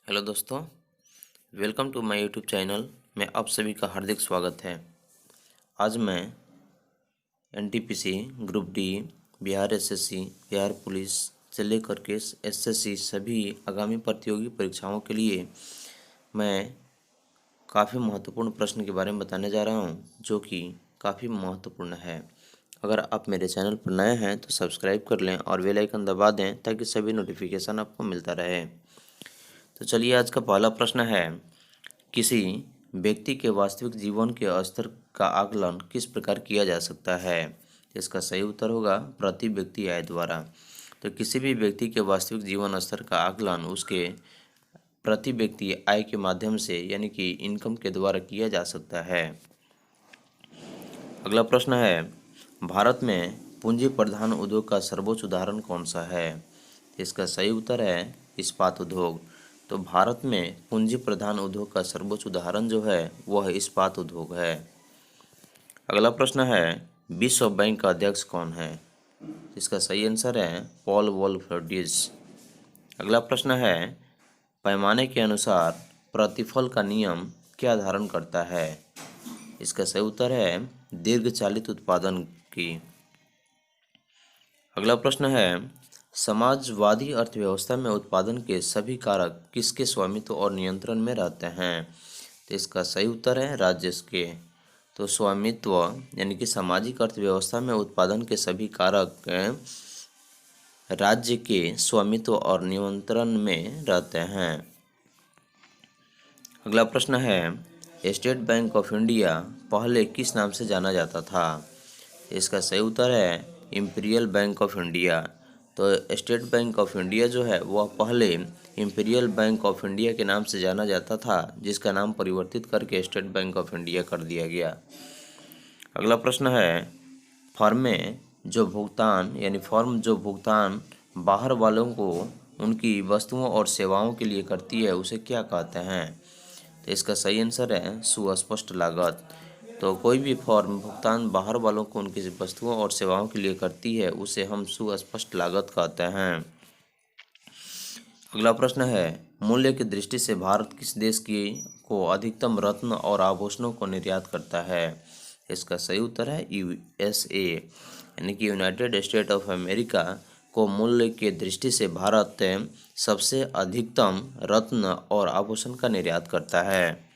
Hello दोस्तों, welcome to my YouTube channel में आप सभी का हार्दिक स्वागत है। आज मैं NTPC, group D, Bihar SSC, Bihar police से लेकर के एसएससी सभी आगामी प्रतियोगी परीक्षाओं के लिए मैं काफ़ी महत्वपूर्ण प्रश्न के बारे में बताने जा रहा हूं, जो कि काफ़ी महत्वपूर्ण है। अगर आप मेरे चैनल पर नए हैं तो सब्सक्राइब कर लें और बेल आइकन दबा दें ताकि सभी नोटिफिकेशन आपको मिलता रहे। तो चलिए, आज का पहला प्रश्न है, किसी व्यक्ति के वास्तविक जीवन के स्तर का आकलन किस प्रकार किया जा सकता है? इसका सही उत्तर होगा प्रति व्यक्ति आय द्वारा। तो किसी भी व्यक्ति के वास्तविक जीवन स्तर का आकलन उसके प्रति व्यक्ति आय के माध्यम से यानी कि इनकम के द्वारा किया जा सकता है। अगला प्रश्न है, भारत में पूंजी प्रधान उद्योग का सर्वोच्च उदाहरण कौन सा है? इसका सही उत्तर है इस्पात उद्योग। तो भारत में पूंजी प्रधान उद्योग का सर्वोच्च उदाहरण जो है वह इस्पात उद्योग है। अगला प्रश्न है, विश्व बैंक का अध्यक्ष कौन है? इसका सही आंसर है पॉल वोल्फर्डिज। अगला प्रश्न है, पैमाने के अनुसार प्रतिफल का नियम क्या धारण करता है? इसका सही उत्तर है दीर्घकालिक उत्पादन की। अगला प्रश्न है, समाजवादी अर्थव्यवस्था में उत्पादन के सभी कारक किसके स्वामित्व और नियंत्रण में रहते हैं? तो इसका सही उत्तर है राज्य के। तो स्वामित्व यानी कि सामाजिक अर्थव्यवस्था में उत्पादन के सभी कारक राज्य के स्वामित्व और नियंत्रण में रहते हैं। अगला प्रश्न है, स्टेट बैंक ऑफ इंडिया पहले किस नाम से जाना जाता था? इसका सही उत्तर है इंपीरियल बैंक ऑफ इंडिया। तो स्टेट बैंक ऑफ इंडिया जो है वह पहले इंपीरियल बैंक ऑफ इंडिया के नाम से जाना जाता था, जिसका नाम परिवर्तित करके स्टेट बैंक ऑफ इंडिया कर दिया गया। अगला प्रश्न है, फर्म जो भुगतान बाहर वालों को उनकी वस्तुओं और सेवाओं के लिए करती है उसे क्या कहते हैं? तो इसका सही आंसर है सुस्पष्ट लागत। तो कोई भी फर्म भुगतान बाहर वालों को उनकी वस्तुओं और सेवाओं के लिए करती है उसे हम सुस्पष्ट लागत कहते हैं। अगला प्रश्न है, मूल्य की दृष्टि से भारत किस देश की को अधिकतम रत्न और आभूषणों को निर्यात करता है? इसका सही उत्तर है यूएसए यानी कि यूनाइटेड स्टेट ऑफ अमेरिका को मूल्य के दृष्टि से भारत सबसे अधिकतम रत्न और आभूषण का निर्यात करता है।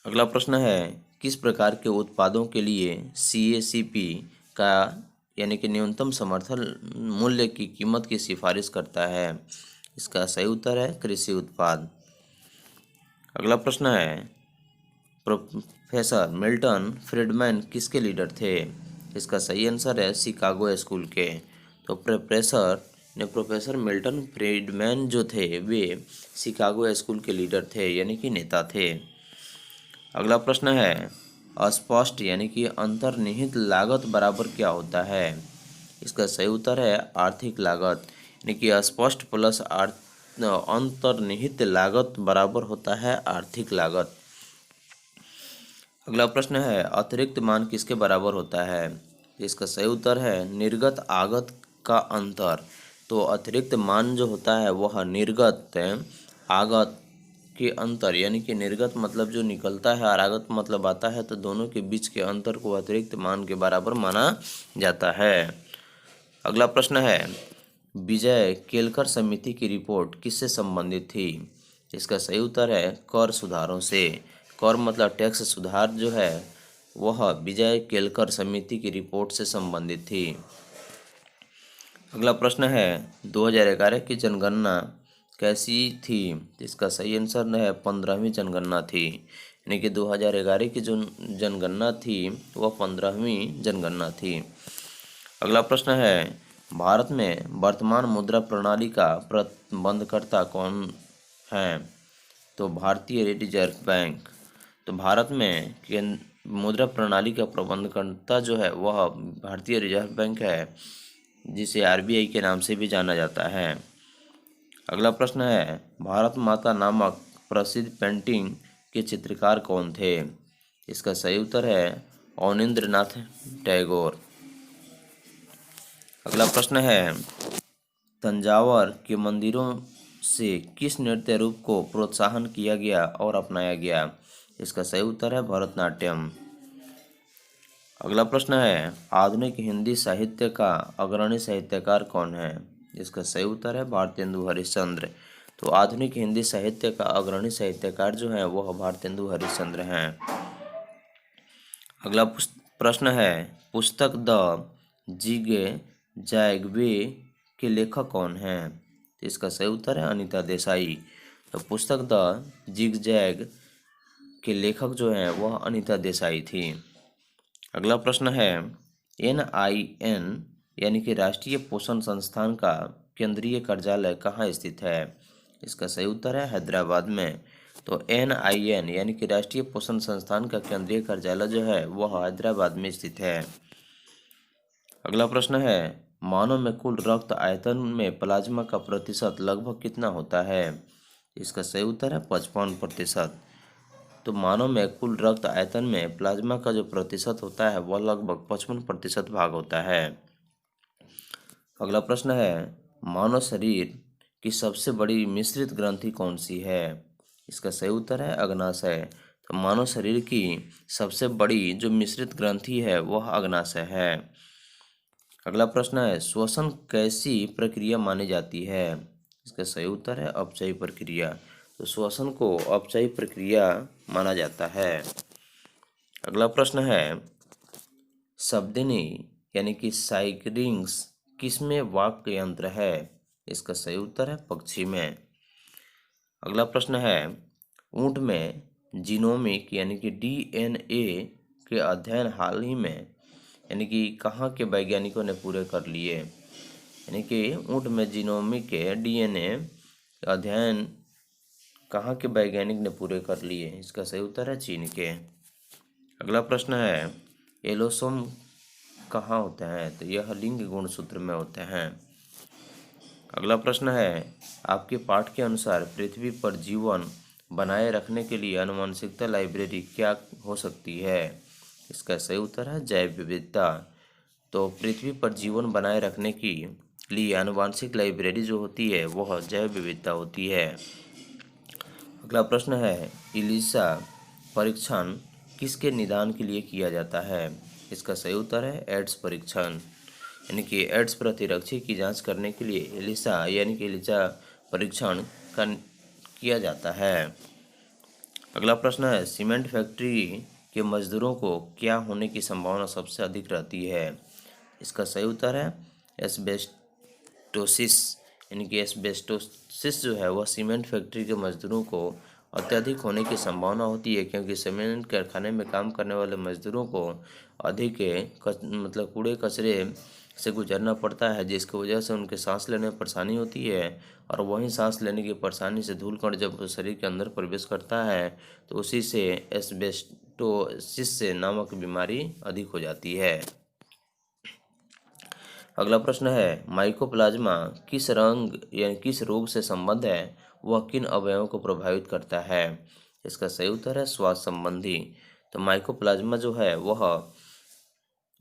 अगला प्रश्न है, किस प्रकार के उत्पादों के लिए सीएसीपी का यानी कि न्यूनतम समर्थन मूल्य की कीमत की सिफारिश करता है? इसका सही उत्तर है कृषि उत्पाद। अगला प्रश्न है, प्रोफेसर मिल्टन फ्रीडमैन किसके लीडर थे? इसका सही आंसर है शिकागो स्कूल के। तो प्रोफेसर मिल्टन फ्रीडमैन जो थे वे शिकागो स्कूल के लीडर थे यानी कि नेता थे। अगला प्रश्न है, अस्पष्ट यानी कि अंतर्निहित लागत बराबर क्या होता है? इसका सही उत्तर है आर्थिक लागत यानी कि अस्पष्ट प्लस अंतर्निहित लागत बराबर होता है आर्थिक लागत। अगला प्रश्न है, अतिरिक्त मान किसके बराबर होता है? इसका सही उत्तर है निर्गत आगत का अंतर। तो अतिरिक्त मान जो होता है वह निर्गत आगत के अंतर यानी कि निर्गत मतलब जो निकलता है और आगत मतलब आता है, तो दोनों के बीच के अंतर को अतिरिक्त मान के बराबर माना जाता है। अगला प्रश्न है, विजय केलकर समिति की रिपोर्ट किससे संबंधित थी? इसका सही उत्तर है कर सुधारों से। कर मतलब टैक्स सुधार जो है वह विजय केलकर समिति की रिपोर्ट से संबंधित थी। अगला प्रश्न है, 2011 की जनगणना कैसी थी? इसका सही आंसर है 15वीं जनगणना थी यानी कि 2011 की जो जनगणना थी वह 15वीं जनगणना थी। अगला प्रश्न है, भारत में वर्तमान मुद्रा प्रणाली का प्रबंधकर्ता कौन है? तो भारतीय रिजर्व बैंक। तो भारत में मुद्रा प्रणाली का प्रबंधकर्ता जो है वह भारतीय रिजर्व बैंक है, जिसे आरबीआई के नाम से भी जाना जाता है। अगला प्रश्न है, भारत माता नामक प्रसिद्ध पेंटिंग के चित्रकार कौन थे? इसका सही उत्तर है अवनींद्रनाथ टैगोर। अगला प्रश्न है, तंजावर के मंदिरों से किस नृत्य रूप को प्रोत्साहन किया गया और अपनाया गया? इसका सही उत्तर है भरतनाट्यम। अगला प्रश्न है, आधुनिक हिंदी साहित्य का अग्रणी साहित्यकार कौन है? इसका सही उत्तर है भारतेंदु हरिश्चंद्र। तो आधुनिक हिंदी साहित्य का अग्रणी साहित्यकार जो है वह भारतेंदु हरिश्चंद्र हैं। अगला प्रश्न है, पुस्तक द जिगजैग वे के लेखक कौन हैं? तो इसका सही उत्तर है अनीता देसाई। तो पुस्तक द जिगजैग के लेखक जो हैं वह अनीता देसाई थी। अगला प्रश्न है, NIN यानी कि राष्ट्रीय पोषण संस्थान का केंद्रीय कार्यालय कहाँ स्थित है? इसका सही उत्तर है हैदराबाद में। तो NIN यानी कि राष्ट्रीय पोषण संस्थान का केंद्रीय कार्यालय जो है वह हैदराबाद में स्थित है। अगला प्रश्न है, मानव में कुल रक्त आयतन में प्लाज्मा का प्रतिशत लगभग कितना होता है? इसका सही उत्तर है 55%। तो मानव में कुल रक्त आयतन में प्लाज्मा का जो प्रतिशत होता है वह लगभग 55% भाग होता है। अगला प्रश्न है, मानव शरीर की सबसे बड़ी मिश्रित ग्रंथि कौन सी है? इसका सही उत्तर है अग्नाशय। तो मानव शरीर की सबसे बड़ी जो मिश्रित ग्रंथि है वह अग्नाशय है। अगला प्रश्न है, श्वसन कैसी प्रक्रिया मानी जाती है? इसका सही उत्तर है अपचयी प्रक्रिया। तो श्वसन को अपचयी प्रक्रिया माना जाता है। अगला प्रश्न है, शब्दिनी यानी कि साइकिंग्स किसमें वाक्य यंत्र है? इसका सही उत्तर है पक्षी में। अगला प्रश्न है, ऊंट में जीनोमिक यानी कि DNA के अध्ययन हाल ही में यानी कि कहाँ के वैज्ञानिकों ने पूरे कर लिए? यानी कि ऊंट में जीनोमिक के DNA अध्ययन कहाँ के वैज्ञानिक ने पूरे कर लिए? इसका सही उत्तर है चीन के। अगला प्रश्न है, एलोसोम कहाँ होते हैं? तो यह लिंग गुणसूत्र में होते हैं। अगला प्रश्न है, आपके पाठ के अनुसार पृथ्वी पर जीवन बनाए रखने के लिए आनुवंशिकता लाइब्रेरी क्या हो सकती है? इसका सही उत्तर है जैव विविधता। तो पृथ्वी पर जीवन बनाए रखने के लिए आनुवंशिक लाइब्रेरी जो होती है वह जैव विविधता होती है। अगला प्रश्न है, इलिसा परीक्षण किसके निदान के लिए किया जाता है? इसका सही उत्तर है एड्स परीक्षण। यानी कि एड्स प्रतिरक्षी की जांच करने के लिए इलिसा यानी कि इलिसा परीक्षण किया जाता है। अगला प्रश्न है, सीमेंट फैक्ट्री के मजदूरों को क्या होने की संभावना सबसे अधिक रहती है? इसका सही उत्तर है एस्बेस्टोसिस। यानी कि एस्बेस्टोसिस जो है वह सीमेंट फैक्ट्री के मजदूरों को अत्यधिक होने की संभावना होती है, क्योंकि सीमेंट कारखाने में काम करने वाले मजदूरों को अधिक मतलब कूड़े कचरे से गुजरना पड़ता है, जिसकी वजह से उनके सांस लेने में परेशानी होती है। और वहीं सांस लेने की परेशानी से धूल कण जब शरीर के अंदर प्रवेश करता है तो उसी से एस्बेस्टोसिस से नामक बीमारी अधिक हो जाती है। अगला प्रश्न है, माइकोप्लाज्मा किस रंग या किस रोग से संबंध है, वह किन अवयवों को प्रभावित करता है? इसका सही उत्तर है श्वास संबंधी। तो माइकोप्लाज्मा जो है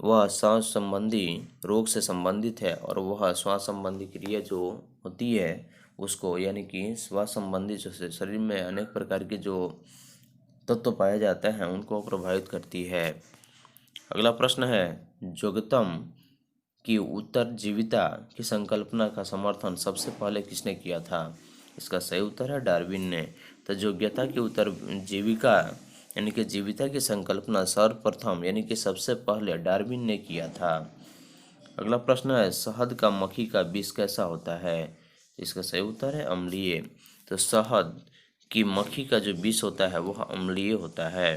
वह सांस संबंधी रोग से संबंधित है, और वह श्वास संबंधी क्रिया जो होती है उसको यानी कि श्वास संबंधी जो शरीर में अनेक प्रकार के जो तत्व पाए जाते हैं उनको प्रभावित करती है। अगला प्रश्न है, जोगतम की उत्तरजीविता की संकल्पना का समर्थन सबसे पहले किसने किया था? इसका सही उत्तर है डार्विन ने। तो योग्यता की उत्तरजीविका यानी कि जीविता की संकल्पना सर्वप्रथम यानी कि सबसे पहले डार्विन ने किया था। अगला प्रश्न है, शहद का मक्खी का विष कैसा होता है? इसका सही उत्तर है अम्लीय। तो शहद की मक्खी का जो विष होता है वह अम्लीय होता है।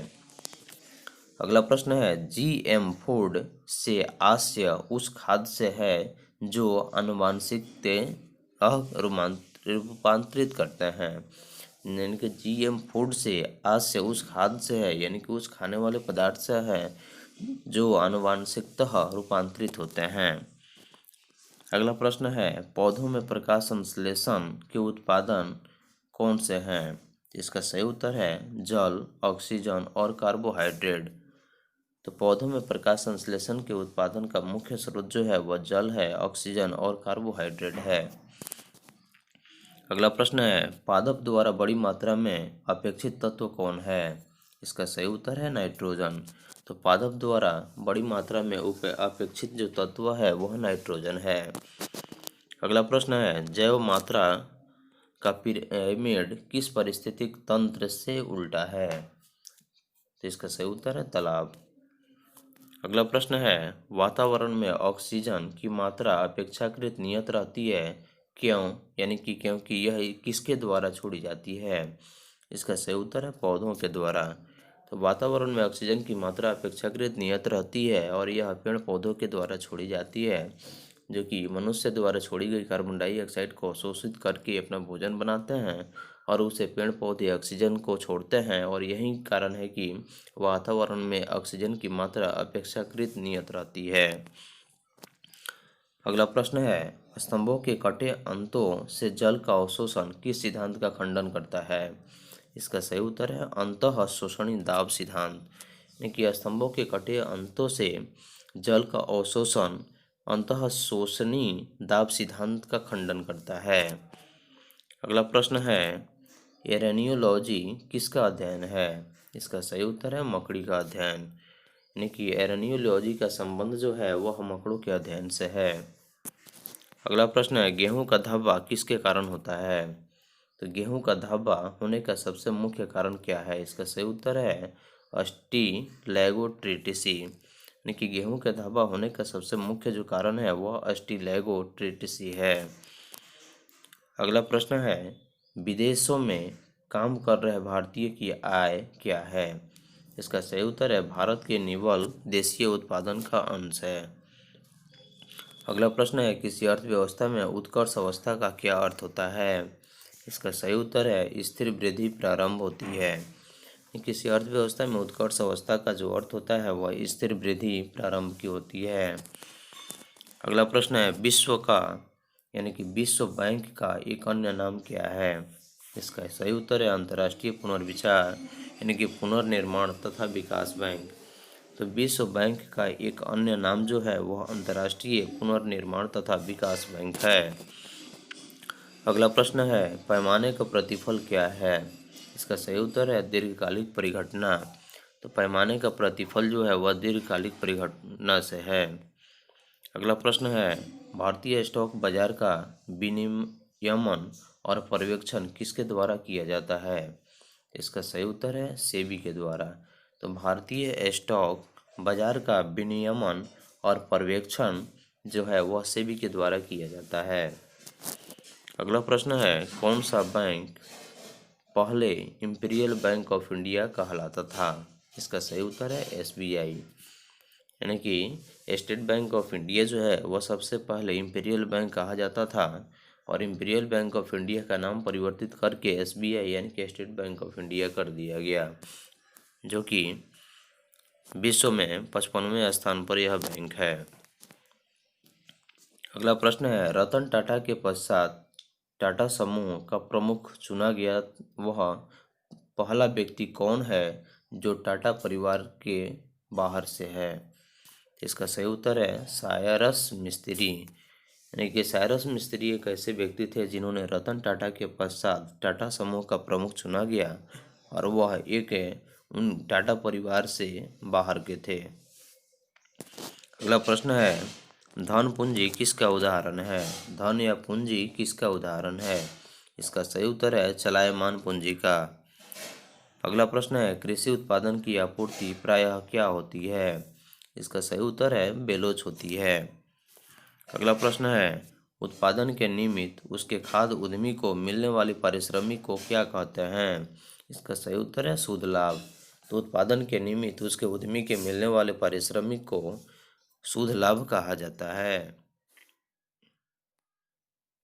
अगला प्रश्न है, GM फूड से आशय उस खाद्य से है जो आनुवांशिकता रूपांतरित करते हैं। यानी कि GM फूड से आशय उस खाद्य से है यानी कि उस खाने वाले पदार्थ से है जो आनुवांशिकता रूपांतरित होते हैं। अगला प्रश्न है, पौधों में प्रकाश संश्लेषण के उत्पादन कौन से हैं? इसका सही उत्तर है जल, ऑक्सीजन और कार्बोहाइड्रेट। तो पौधों में प्रकाश संश्लेषण के उत्पादन का मुख्य स्रोत जो है वह जल है, ऑक्सीजन और कार्बोहाइड्रेट है। अगला प्रश्न है, पादप द्वारा बड़ी मात्रा में अपेक्षित तत्व कौन है? इसका सही उत्तर है नाइट्रोजन। तो पादप द्वारा बड़ी मात्रा में अपेक्षित जो तत्व है वह नाइट्रोजन है। अगला प्रश्न है, जैव मात्रा का पिरामिड किस पारिस्थितिक तंत्र से उल्टा है? तो इसका सही उत्तर है तालाब। अगला प्रश्न है, वातावरण में ऑक्सीजन की मात्रा अपेक्षाकृत नियत रहती है, क्यों? यानी कि क्योंकि यह किसके द्वारा छोड़ी जाती है? इसका सही उत्तर है पौधों के द्वारा। तो वातावरण में ऑक्सीजन की मात्रा अपेक्षाकृत नियत रहती है और यह पेड़ पौधों के द्वारा छोड़ी जाती है, जो कि मनुष्य द्वारा छोड़ी गई कार्बन डाइऑक्साइड को अवशोषित करके अपना भोजन बनाते हैं और उसे पेड़ पौधे ऑक्सीजन को छोड़ते हैं, और यही कारण है कि वातावरण में ऑक्सीजन की मात्रा अपेक्षाकृत नियत रहती है। अगला प्रश्न है, स्तंभों के कटे अंतों से जल का अवशोषण किस सिद्धांत का खंडन करता है? इसका सही उत्तर है अंतःशोषणी दाब सिद्धांत। यानी कि स्तंभों के कटे अंतों से जल का अवशोषण अंतःशोषणी दाब सिद्धांत का खंडन करता है। अगला प्रश्न है, एरेनियोलॉजी किसका अध्ययन है? इसका सही उत्तर है मकड़ी का अध्ययन। यानी कि एरेनियोलॉजी का संबंध जो है वह मकड़ों के अध्ययन से है। अगला प्रश्न है, गेहूं का धब्बा किसके कारण होता है? तो गेहूं का धब्बा होने का सबसे मुख्य कारण क्या है? इसका सही उत्तर है अस्टिलैगोट्रिटिसी। यानी कि गेहूं का धब्बा होने का सबसे मुख्य जो कारण है वह अस्टिलैगोट्रिटिसी है। अगला प्रश्न है, विदेशों में काम कर रहे भारतीय की आय क्या है? इसका सही उत्तर है भारत के निवल देशीय उत्पादन का अंश है। अगला प्रश्न है, किसी अर्थव्यवस्था में उत्कर्ष अवस्था का क्या अर्थ होता है? इसका सही उत्तर है स्थिर वृद्धि प्रारंभ होती है। किसी अर्थव्यवस्था में उत्कर्ष अवस्था का जो अर्थ होता है वह स्थिर वृद्धि प्रारंभ की होती है। अगला प्रश्न है, विश्व का यानी कि विश्व बैंक का एक अन्य नाम क्या है? इसका सही उत्तर है अंतर्राष्ट्रीय पुनर्विचार यानी कि पुनर्निर्माण तथा विकास बैंक। तो विश्व बैंक का एक अन्य नाम जो है वह अंतर्राष्ट्रीय पुनर्निर्माण तथा विकास बैंक है। अगला प्रश्न है, पैमाने का प्रतिफल क्या है? इसका सही उत्तर है दीर्घकालिक परिघटना। तो पैमाने का प्रतिफल जो है वह दीर्घकालिक परिघटना से है। अगला प्रश्न है, भारतीय स्टॉक बाजार का विनियमन और पर्यवेक्षण किसके द्वारा किया जाता है? इसका सही उत्तर है सेबी के द्वारा। तो भारतीय स्टॉक बाजार का विनियमन और पर्यवेक्षण जो है वह सेबी के द्वारा किया जाता है। अगला प्रश्न है, कौन सा बैंक पहले इंपीरियल बैंक ऑफ इंडिया कहलाता था? इसका सही उत्तर है एसबीआई। यानी कि स्टेट बैंक ऑफ इंडिया जो है वह सबसे पहले इंपीरियल बैंक कहा जाता था, और इंपीरियल बैंक ऑफ इंडिया का नाम परिवर्तित करके एसबीआई यानी कि स्टेट बैंक ऑफ इंडिया कर दिया गया, जो कि विश्व में 55वें स्थान पर यह बैंक है। अगला प्रश्न है, रतन टाटा के पश्चात टाटा समूह का प्रमुख चुना गया वह पहला व्यक्ति कौन है जो टाटा परिवार के बाहर से है? इसका सही उत्तर है सायरस मिस्त्री। यानी कि सायरस मिस्त्री एक ऐसे व्यक्ति थे जिन्होंने रतन टाटा के पश्चात टाटा समूह का प्रमुख चुना गया, और वह एक उन टाटा परिवार से बाहर के थे। अगला प्रश्न है, धन पूंजी किसका उदाहरण है? धन या पूंजी किसका उदाहरण है? इसका सही उत्तर है चलायमान पूंजी का। अगला प्रश्न है, कृषि उत्पादन की आपूर्ति प्रायः क्या होती है? इसका सही उत्तर है बेलोच होती है। अगला प्रश्न है, उत्पादन के निमित्त उसके खाद्य उद्यमी को मिलने वाली पारिश्रमिक को क्या कहते हैं? इसका सही उत्तर है शुद्ध लाभ। तो उत्पादन के निमित्त उसके उद्यमी के मिलने वाले पारिश्रमिक को शुद्ध लाभ कहा जाता है।